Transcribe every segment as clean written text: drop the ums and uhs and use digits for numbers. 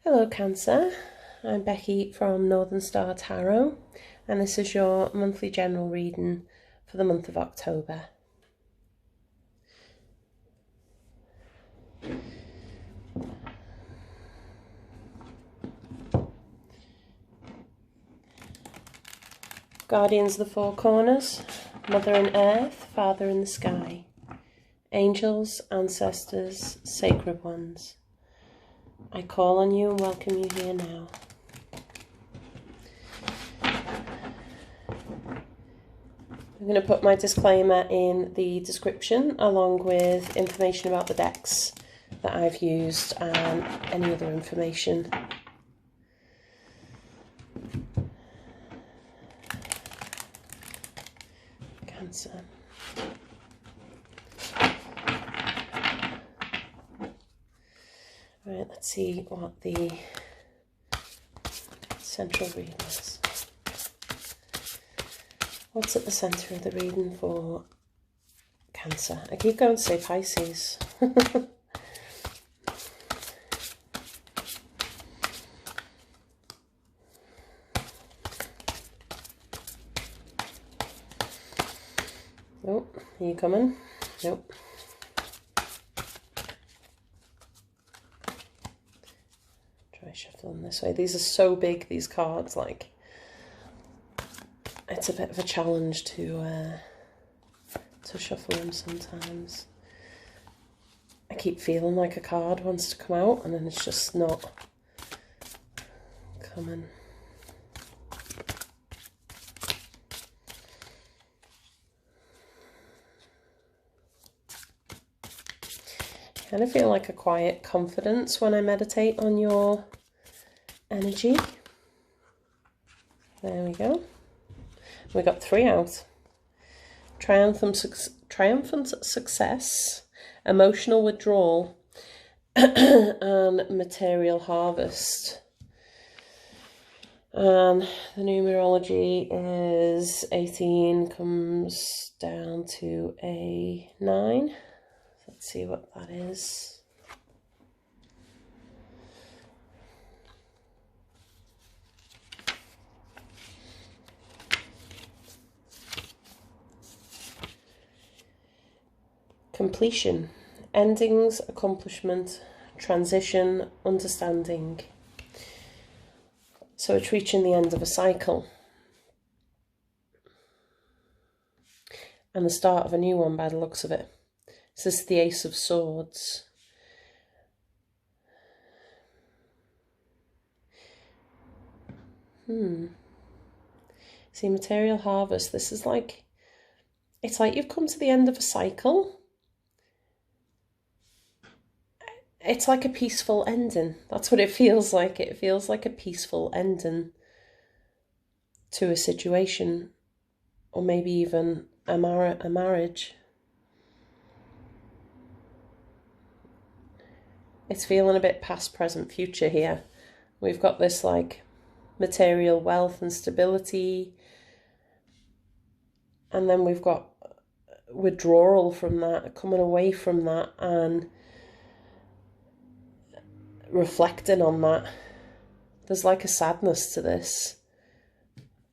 Hello Cancer, I'm Becky from Northern Star Tarot, and this is your monthly general reading for the month of October. Guardians of the Four Corners, Mother in Earth, Father in the Sky, Angels, Ancestors, Sacred Ones. I call on you and welcome you here now. I'm going to put my disclaimer in the description along with information about the decks that I've used and any other information. Cancer. Right, let's see what the central reading is. What's at the centre of the reading for Cancer? I keep going to say Pisces. Nope, are you coming? Nope. Shuffling this way. These are so big, these cards, like it's a bit of a challenge to shuffle them sometimes. I keep feeling like a card wants to come out and then it's just not coming. I kind of feel like a quiet confidence when I meditate on your energy. There we go. We got 3 out. Triumphant success, emotional withdrawal, and material harvest. And the numerology is 18, comes down to a 9. Let's see what that is. Completion, endings, accomplishment, transition, understanding. So it's reaching the end of a cycle. And the start of a new one by the looks of it. This is the Ace of Swords. See, material harvest, this is like, it's like you've come to the end of a cycle. It's like a peaceful ending. That's what it feels like. It feels like a peaceful ending to a situation, or maybe even a marriage. It's feeling a bit past, present, future here. We've got this like material wealth and stability. And then we've got withdrawal from that, coming away from that and reflecting on that. There's like a sadness to this,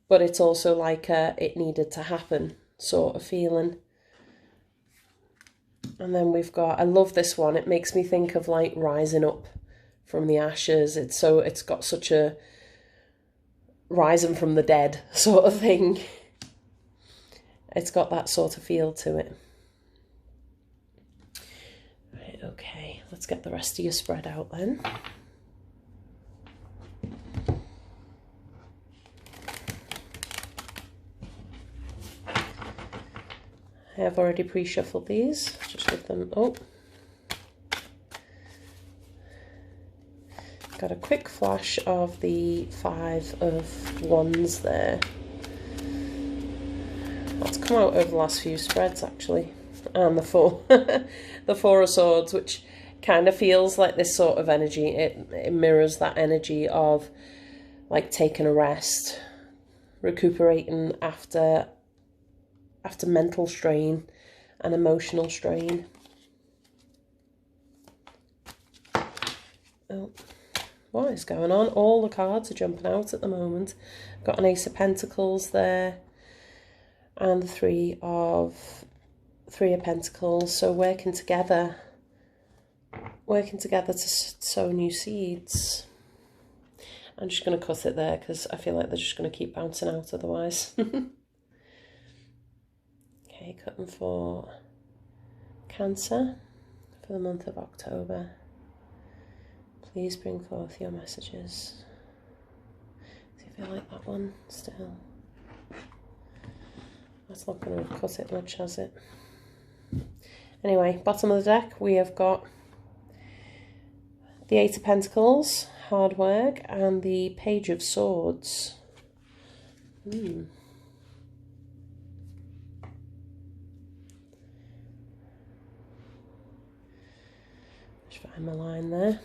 but it's also like a it needed to happen sort of feeling. And then we've got, I love this one, it makes me think of like rising up from the ashes. It's got such a rising from the dead sort of thing. It's got that sort of feel to it. Right, okay, let's get the rest of your spread out then. I have already pre-shuffled these, just with them. Oh, got a quick flash of the 5 of Wands there. That's come out over the last few spreads actually, and the 4, the 4 of Swords, which kind of feels like this sort of energy. It mirrors that energy of like taking a rest, recuperating after mental strain and emotional strain. Oh, What is going on? All the cards are jumping out at the moment. Got an Ace of Pentacles there, and the Three of Pentacles. So working together to sow new seeds. I'm just going to cut it there because I feel like they're just going to keep bouncing out otherwise. Okay, cutting for Cancer for the month of October. Please bring forth your messages. See if I like that one still. That's not going to cut it much, has it? Anyway, bottom of the deck, we have got the Eight of Pentacles, hard work, and the Page of Swords. Just find my line there.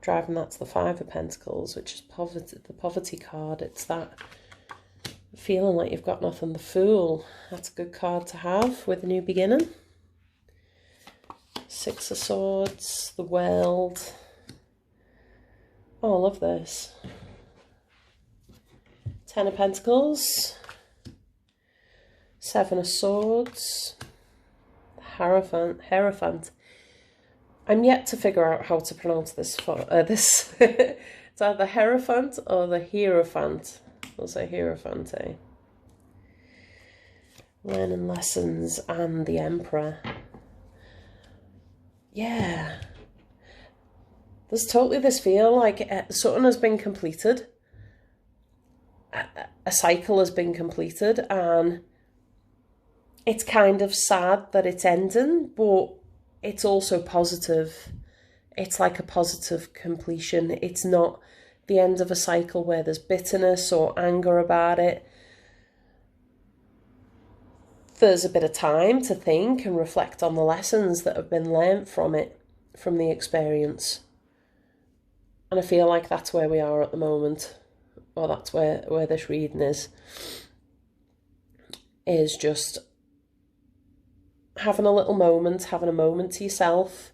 Driving that to the Five of Pentacles, which is poverty, the poverty card. It's that feeling like you've got nothing. The Fool. That's a good card to have with a new beginning. Six of Swords, the World. Oh, I love this. Ten of Pentacles. Seven of Swords. Hierophant. I'm yet to figure out how to pronounce this. It's either Hierophant or the Hierophant. I'll say Hierophant, eh? Learning lessons and the Emperor. Yeah. There's totally this feel like something has been completed. A cycle has been completed, and it's kind of sad that it's ending, but it's also positive. It's like a positive completion. It's not the end of a cycle where there's bitterness or anger about it. There's a bit of time to think and reflect on the lessons that have been learnt from it, from the experience. And I feel like that's where we are at the moment, or that's where this reading is just having a little moment, having a moment to yourself,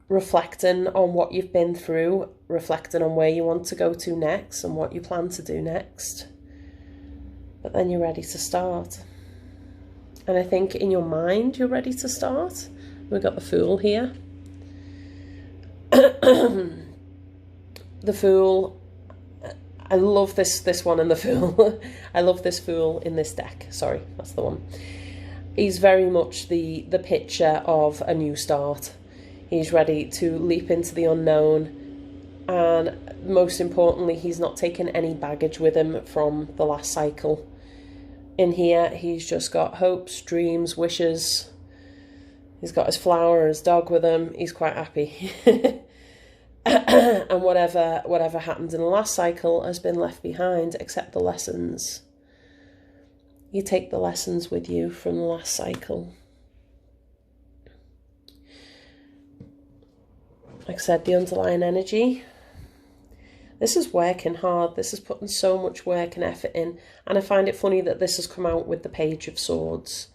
reflecting on what you've been through, reflecting on where you want to go to next and what you plan to do next. But then you're ready to start. And I think in your mind you're ready to start. We've got the Fool here. The Fool. I love this one in the Fool. I love this Fool in this deck. Sorry, that's the one. He's very much the picture of a new start. He's ready to leap into the unknown, and most importantly, he's not taken any baggage with him from the last cycle. In here, he's just got hopes, dreams, wishes. He's got his flower, his dog with him. He's quite happy. And whatever happened in the last cycle has been left behind, except the lessons. You take the lessons with you from the last cycle. Like I said, the underlying energy. This is working hard. This is putting so much work and effort in. And I find it funny that this has come out with the Page of Swords.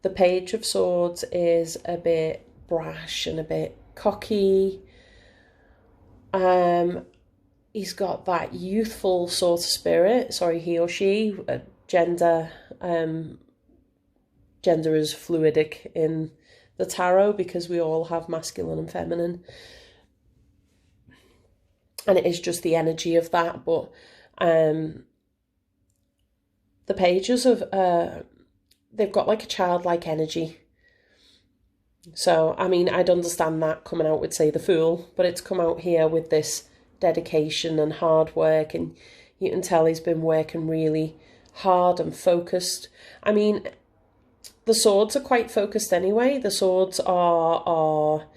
The Page of Swords is a bit brash and a bit cocky. He's got that youthful sort of spirit. Sorry, he or she. Gender is fluidic in the tarot because we all have masculine and feminine. And it is just the energy of that. But the pages of they've got like a childlike energy. So, I mean, I'd understand that coming out with, say, the Fool, but it's come out here with this dedication and hard work, and you can tell he's been working really hard and focused. I mean, the swords are quite focused anyway. The swords are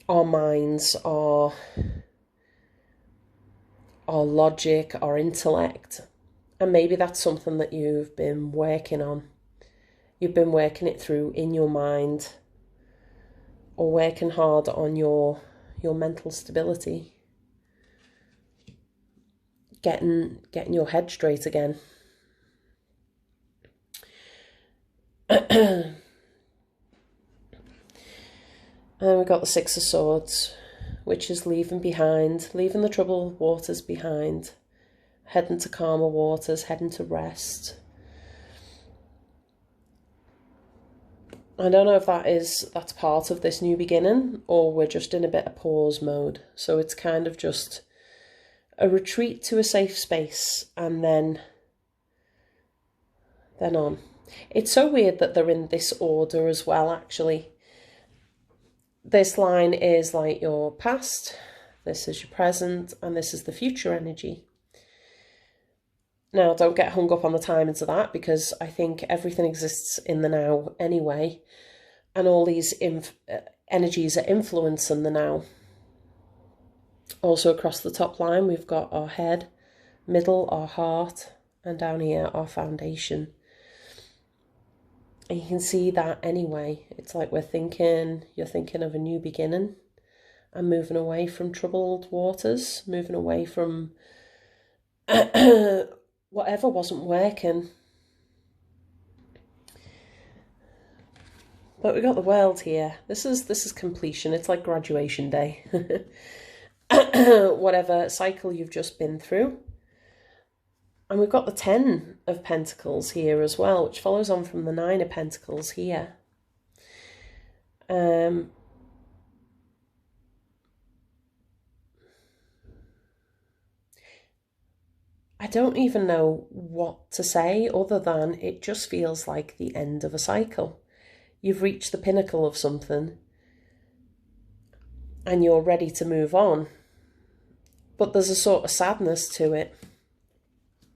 our minds, our logic, our intellect. And maybe that's something that you've been working on. You've been working it through in your mind, or working hard on your mental stability. Getting your head straight again. And then we've got the Six of Swords, which is leaving the troubled waters behind, heading to calmer waters, heading to rest. I don't know if that's part of this new beginning, or we're just in a bit of pause mode. So it's kind of just a retreat to a safe space, and then on. It's so weird that they're in this order as well, actually. This line is like your past, this is your present, and this is the future energy. Now, don't get hung up on the timings of that, because I think everything exists in the now anyway, and all these energies are influencing the now. Also across the top line, we've got our head, middle, our heart, and down here, our foundation. And you can see that anyway. It's like you're thinking of a new beginning and moving away from troubled waters, moving away from whatever wasn't working. But we got the world here. This is completion. It's like graduation day. Whatever cycle you've just been through. And we've got the 10 of Pentacles here as well, which follows on from the 9 of Pentacles here. I don't even know what to say other than it just feels like the end of a cycle. You've reached the pinnacle of something and you're ready to move on. But there's a sort of sadness to it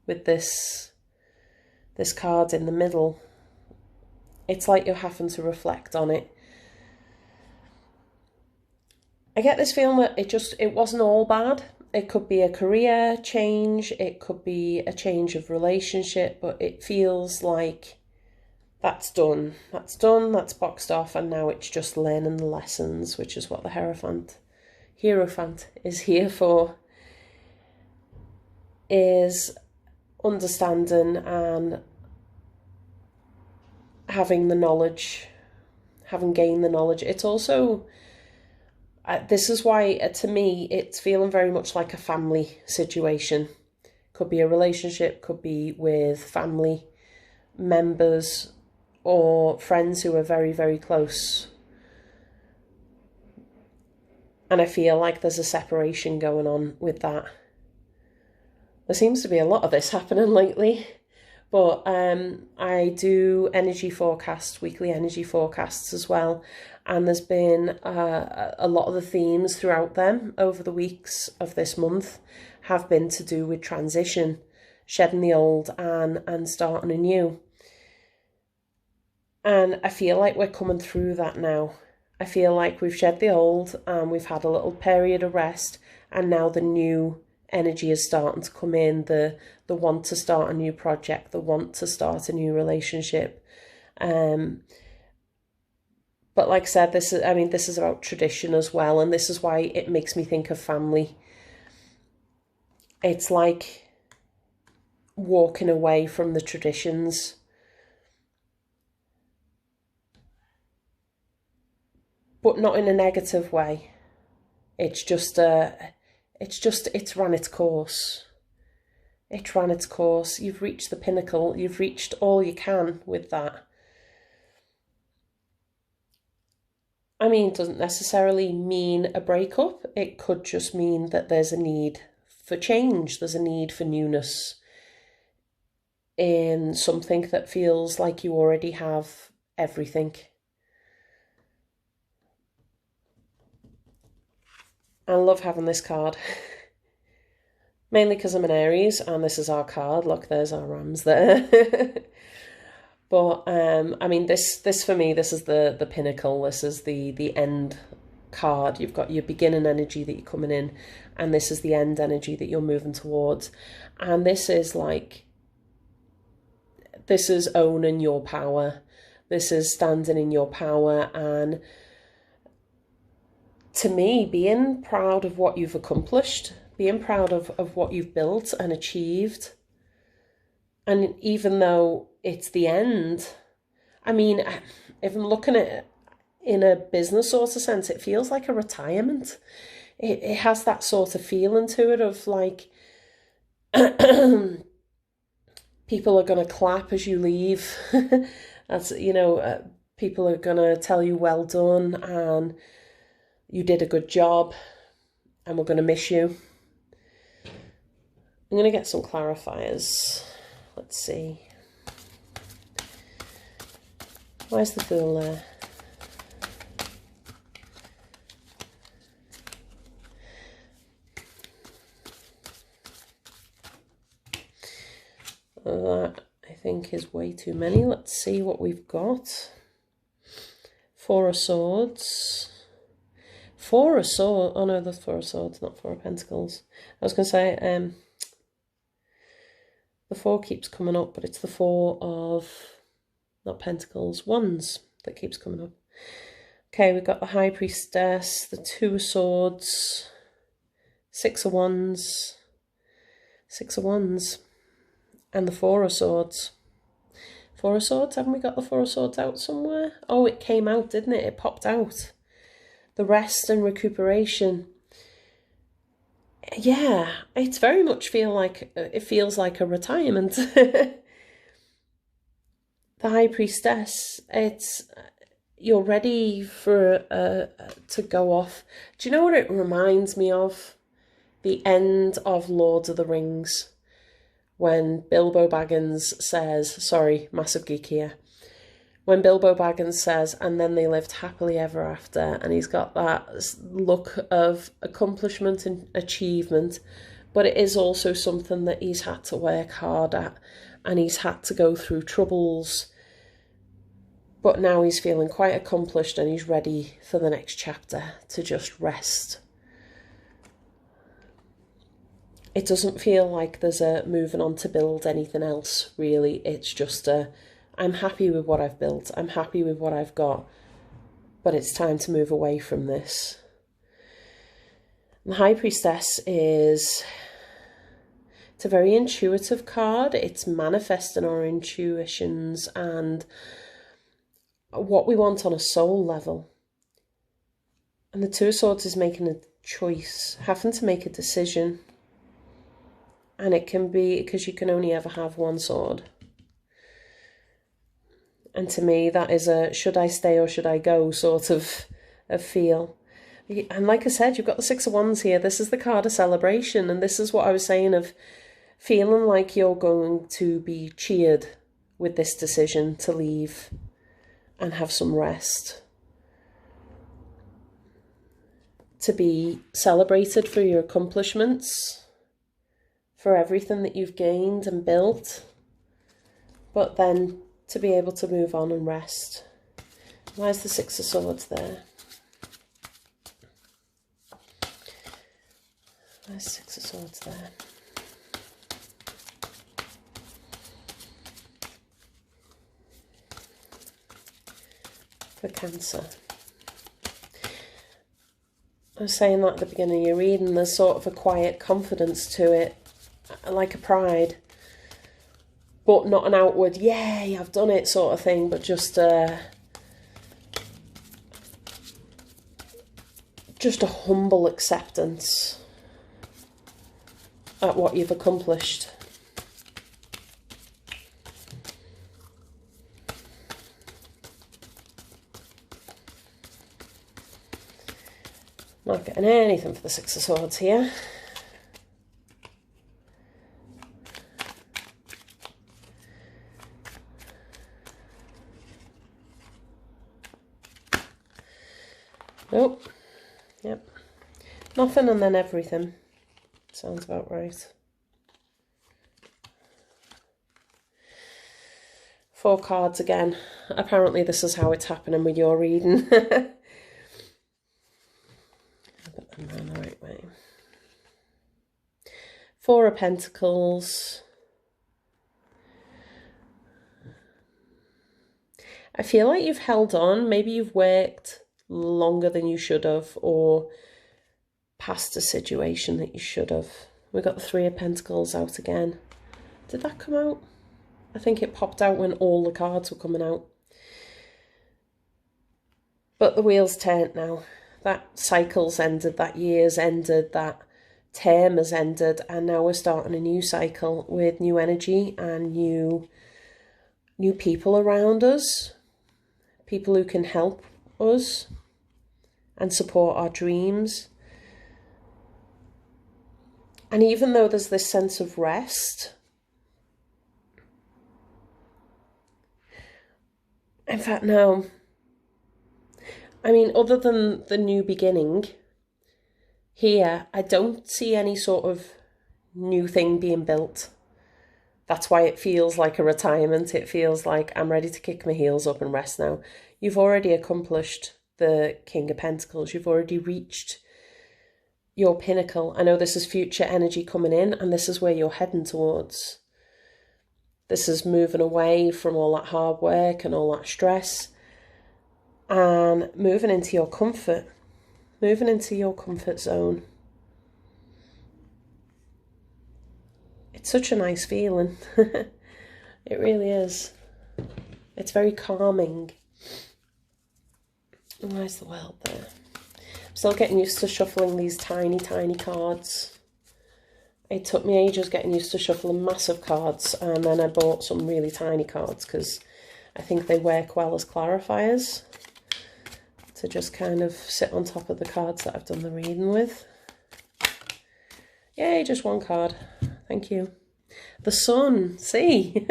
with this card in the middle. It's like you're having to reflect on it. I get this feeling that it wasn't all bad. It could be a career change, it could be a change of relationship, but it feels like that's done. That's done, that's boxed off, and now it's just learning the lessons, which is what the Hierophant is here for. Is understanding and having the knowledge, having gained the knowledge. It's also, this is why to me it's feeling very much like a family situation. Could be a relationship, could be with family members or friends who are very, very close. And I feel like there's a separation going on with that. There seems to be a lot of this happening lately, but I do energy forecasts, weekly energy forecasts as well, and there's been a lot of the themes throughout them over the weeks of this month have been to do with transition, shedding the old and starting anew. And I feel like we're coming through that now. I feel like we've shed the old and we've had a little period of rest, and now the new energy is starting to come in, the want to start a new project, the want to start a new relationship. But like I said, this is about tradition as well, and this is why it makes me think of family. It's like walking away from the traditions. But not in a negative way. It's run its course. It ran its course. You've reached the pinnacle. You've reached all you can with that. I mean, it doesn't necessarily mean a breakup. It could just mean that there's a need for change. There's a need for newness in something that feels like you already have everything. I love having this card. Mainly because I'm an Aries and this is our card. Look, there's our rams there. But I mean, this for me, this is the pinnacle. This is the end card. You've got your beginning energy that you're coming in, and this is the end energy that you're moving towards. And this is owning your power. This is standing in your power, and to me, being proud of what you've accomplished, being proud of what you've built and achieved. And even though it's the end, I mean, if I'm looking at it, in a business sort of sense, it feels like a retirement. It has that sort of feeling to it of like people are going to clap as you leave. As you know, people are going to tell you well done and you did a good job and we're going to miss you. I'm going to get some clarifiers. Let's see. Where's the Fool there? That, I think, is way too many. Let's see what we've got. Four of Swords. Four of Swords. Oh no, that's Four of Swords, not Four of Pentacles. I was going to say, the four keeps coming up, but it's the Four of, not Pentacles, Wands that keeps coming up. Okay, we've got the High Priestess, the Two of Swords, Six of Wands, Six of Wands, and the Four of Swords. Four of Swords, haven't we got the Four of Swords out somewhere? Oh, it came out, didn't it? It popped out. The rest and recuperation. Yeah, it's very much it feels like a retirement. The High Priestess, you're ready for to go off. Do you know what it reminds me of? The end of Lord of the Rings, when Bilbo Baggins says, sorry, massive geek here, when Bilbo Baggins says, and then they lived happily ever after, and he's got that look of accomplishment and achievement, but it is also something that he's had to work hard at, and he's had to go through troubles, but now he's feeling quite accomplished and he's ready for the next chapter to just rest. It doesn't feel like there's a moving on to build anything else, really. It's just I'm happy with what I've built. I'm happy with what I've got. But it's time to move away from this. The High Priestess it's a very intuitive card. It's manifesting our intuitions and what we want on a soul level. And the Two of Swords is making a choice, having to make a decision. And it can be because you can only ever have one sword. And to me, that is a should I stay or should I go sort of feel. And like I said, you've got the Six of Wands here. This is the card of celebration. And this is what I was saying of feeling like you're going to be cheered with this decision to leave and have some rest. To be celebrated for your accomplishments, for everything that you've gained and built, but then to be able to move on and rest. Where's the Six of Swords there? Where's the Six of Swords there? For Cancer. I was saying that at the beginning of your reading, there's sort of a quiet confidence to it, like a pride, but not an outward, yay, I've done it sort of thing, but just a humble acceptance at what you've accomplished. Not getting anything for the Six of Swords here. Nope. Yep. Nothing and then everything. Sounds about right. 4 cards again. Apparently this is how it's happening with your reading. Put them down the right way. 4 of Pentacles. I feel like you've held on. Maybe you've worked longer than you should have, or past a situation that you should have. We got the 3 of Pentacles out again. Did that come out? I think it popped out when all the cards were coming out. But the wheel's turned now. That cycle's ended, that year's ended, that term has ended, and now we're starting a new cycle with new energy and new people around us, people who can help us and support our dreams. And even though there's this sense of rest, in fact, no. I mean, other than the new beginning, here, I don't see any sort of new thing being built. That's why it feels like a retirement. It feels like I'm ready to kick my heels up and rest now. You've already accomplished the King of Pentacles. You've already reached your pinnacle. I know this is future energy coming in, and this is where you're heading towards. This is moving away from all that hard work and all that stress, and moving into your comfort, moving into your comfort zone. It's such a nice feeling. It really is. It's very calming. Where's the world there? I'm still getting used to shuffling these tiny, tiny cards. It took me ages getting used to shuffling massive cards, and then I bought some really tiny cards because I think they work well as clarifiers, to just kind of sit on top of the cards that I've done the reading with. Yay, just one card. Thank you. The sun, see?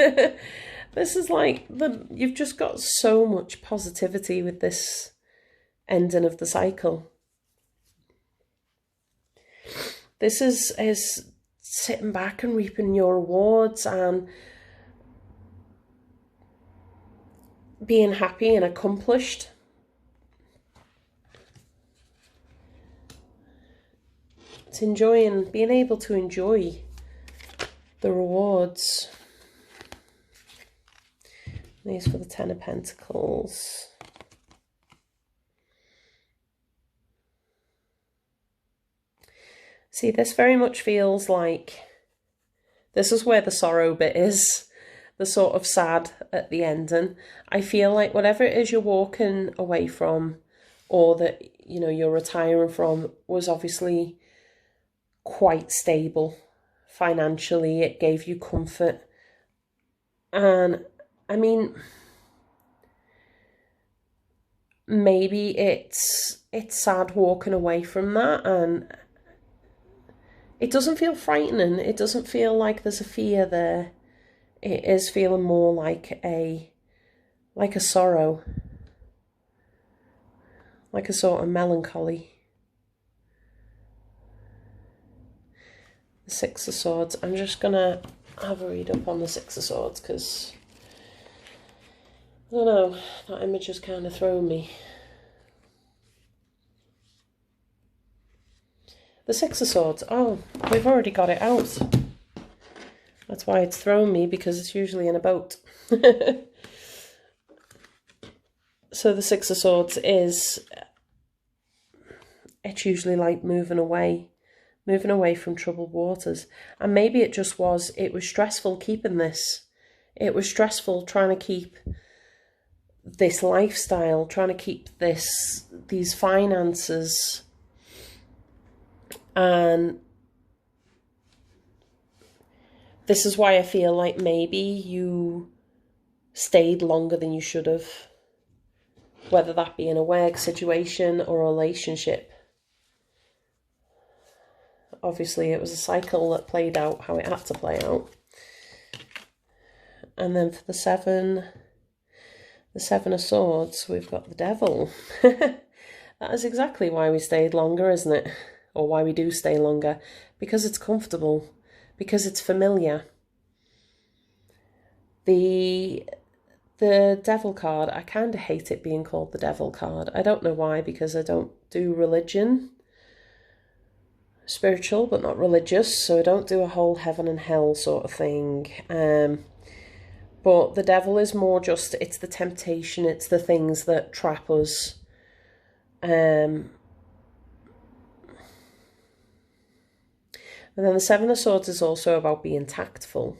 This is like, you've just got so much positivity with this ending of the cycle. This is sitting back and reaping your rewards and being happy and accomplished. It's enjoying, being able to enjoy the rewards. These for the Ten of Pentacles. See, this very much feels like this is where the sorrow bit is, the sort of sad at the ending. I feel like whatever it is you're walking away from, or that, you know, you're retiring from, was obviously quite stable financially. It gave you comfort. And I mean, maybe it's sad walking away from that, and it doesn't feel frightening. It doesn't feel like there's a fear there. It is feeling more like a sorrow, like a sort of melancholy. The Six of Swords. I'm just gonna have a read up on the Six of Swords because I don't know, that image has kind of thrown me. The Six of Swords. Oh, we've already got it out. That's why it's thrown me, because it's usually in a boat. So the Six of Swords is, it's usually like moving away from troubled waters. And maybe it just was, it was stressful keeping this. It was stressful trying to keep this lifestyle, trying to keep these finances. And this is why I feel like maybe you stayed longer than you should have, whether that be in a work situation or a relationship. Obviously, it was a cycle that played out how it had to play out. And then for the Seven of Swords, we've got the Devil. That is exactly why we stayed longer, isn't it? Or why we do stay longer. Because it's comfortable. Because it's familiar. The Devil card, I kind of hate it being called the Devil card. I don't know why, because I don't do religion. Spiritual, but not religious. So I don't do a whole heaven and hell sort of thing. But the Devil is more just, it's the temptation. It's the things that trap us. And then the Seven of Swords is also about being tactful.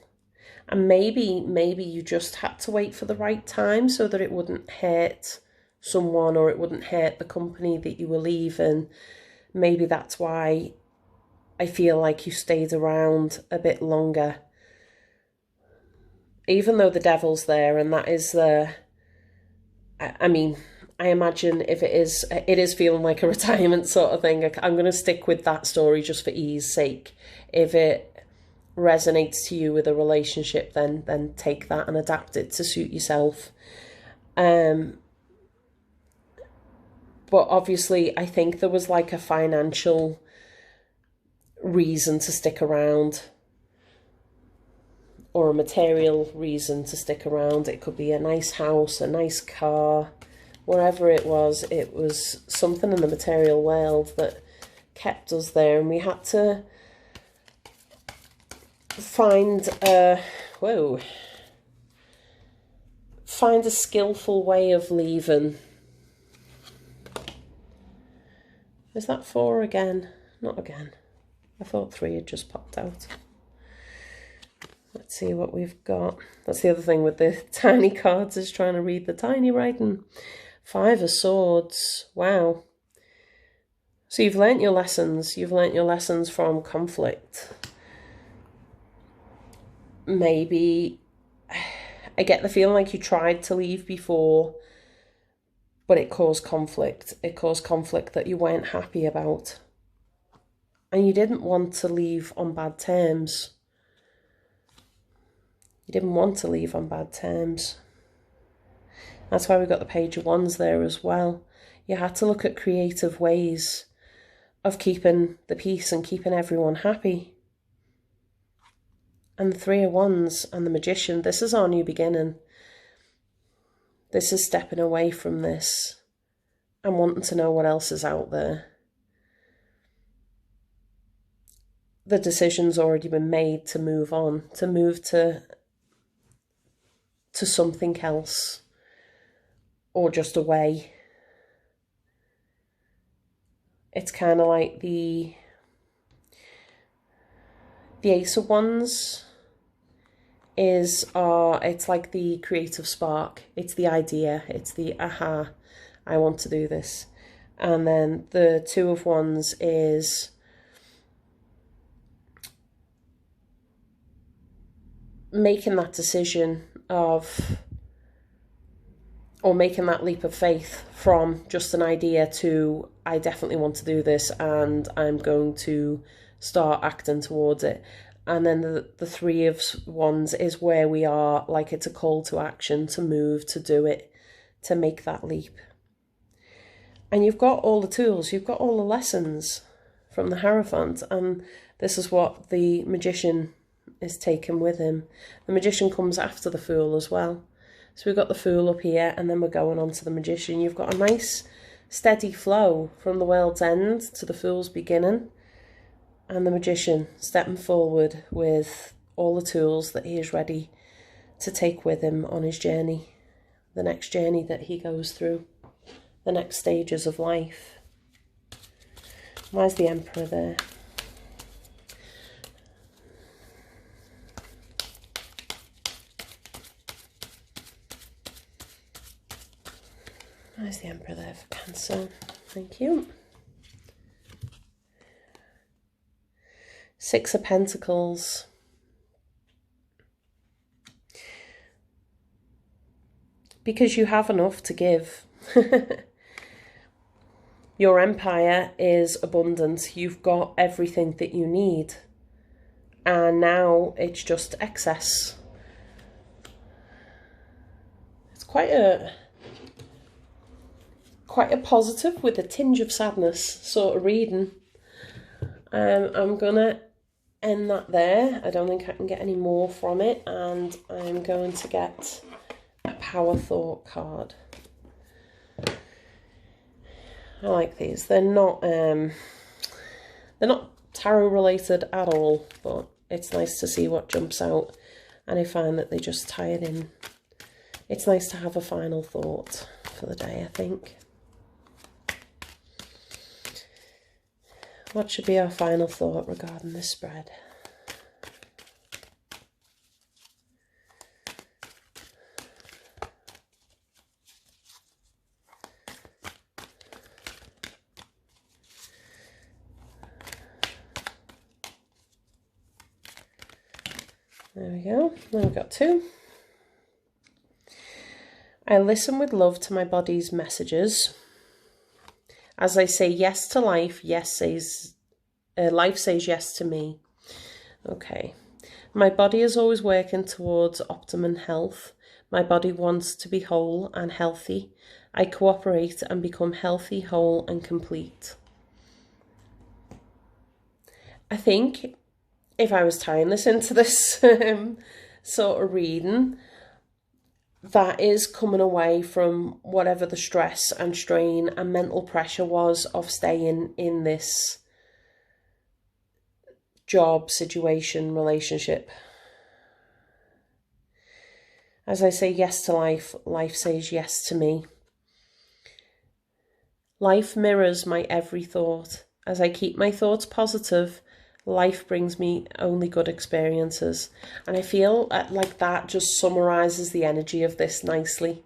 And maybe you just had to wait for the right time so that it wouldn't hurt someone, or it wouldn't hurt the company that you were leaving. Maybe that's why I feel like you stayed around a bit longer. Even though the devil's there, and that is I mean, I imagine if it is feeling like a retirement sort of thing. I'm going to stick with that story just for ease sake. If it resonates to you with a relationship, then take that and adapt it to suit yourself. But obviously, I think there was like a financial reason to stick around, or a material reason to stick around. It could be a nice house, a nice car, wherever it was something in the material world that kept us there, and we had to find a skillful way of leaving. Is that 4 again? Not again. I thought 3 had just popped out. Let's see what we've got. That's the other thing with the tiny cards, is trying to read the tiny writing. 5 of Swords. Wow. So you've learnt your lessons. You've learnt your lessons from conflict. Maybe, I get the feeling like you tried to leave before, but it caused conflict. It caused conflict that you weren't happy about. And you didn't want to leave on bad terms. You didn't want to leave on bad terms. That's why we got the Page of Wands there as well. You had to look at creative ways of keeping the peace and keeping everyone happy. And the 3 of Wands and the Magician, this is our new beginning. This is stepping away from this and wanting to know what else is out there. The decision's already been made to move on, to move to something else, or just away. It's kind of like the Ace of Wands it's like the creative spark. It's the idea. It's the aha, I want to do this. And then the 2 of Wands is making that decision or making that leap of faith from just an idea to, I definitely want to do this and I'm going to start acting towards it. And then the 3 of Wands is where we are, like it's a call to action, to move, to do it, to make that leap. And you've got all the tools, you've got all the lessons from the Hierophant, and this is what the Magician is taken with him. The Magician comes after the Fool as well. So we've got the Fool up here, and then we're going on to the Magician. You've got a nice steady flow from the World's End to the Fool's beginning. And the Magician stepping forward with all the tools that he is ready to take with him on his journey. The next journey that he goes through. The next stages of life. Why's the Emperor there? Why's the Emperor there for Cancer? Thank you. 6 of Pentacles. Because you have enough to give. Your empire is abundant. You've got everything that you need. And now it's just excess. It's quite a positive with a tinge of sadness sort of reading. I'm going to end that there. I don't think I can get any more from it, and I'm going to get a Power Thought card. I like these. They're not tarot related at all, but it's nice to see what jumps out, and I find that they just tie it in. It's nice to have a final thought for the day, I think. What should be our final thought regarding this spread? There we go. Now we've got 2. I listen with love to my body's messages. As I say yes to life, life says yes to me. Okay. My body is always working towards optimum health. My body wants to be whole and healthy. I cooperate and become healthy, whole and complete. I think if I was tying this into this sort of reading, that is coming away from whatever the stress and strain and mental pressure was of staying in this job, situation, relationship. As I say yes to life, life says yes to me. Life mirrors my every thought. As I keep my thoughts positive, life brings me only good experiences. And I feel like that just summarises the energy of this nicely.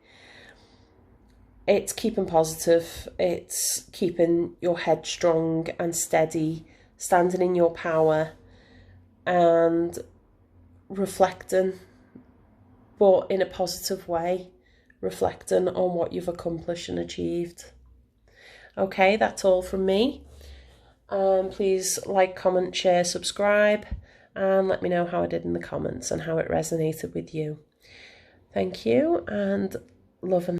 It's keeping positive. It's keeping your head strong and steady, standing in your power and reflecting, but in a positive way, reflecting on what you've accomplished and achieved. Okay, that's all from me. Please like, comment, share, subscribe, and let me know how I did in the comments and how it resonated with you. Thank you, and love and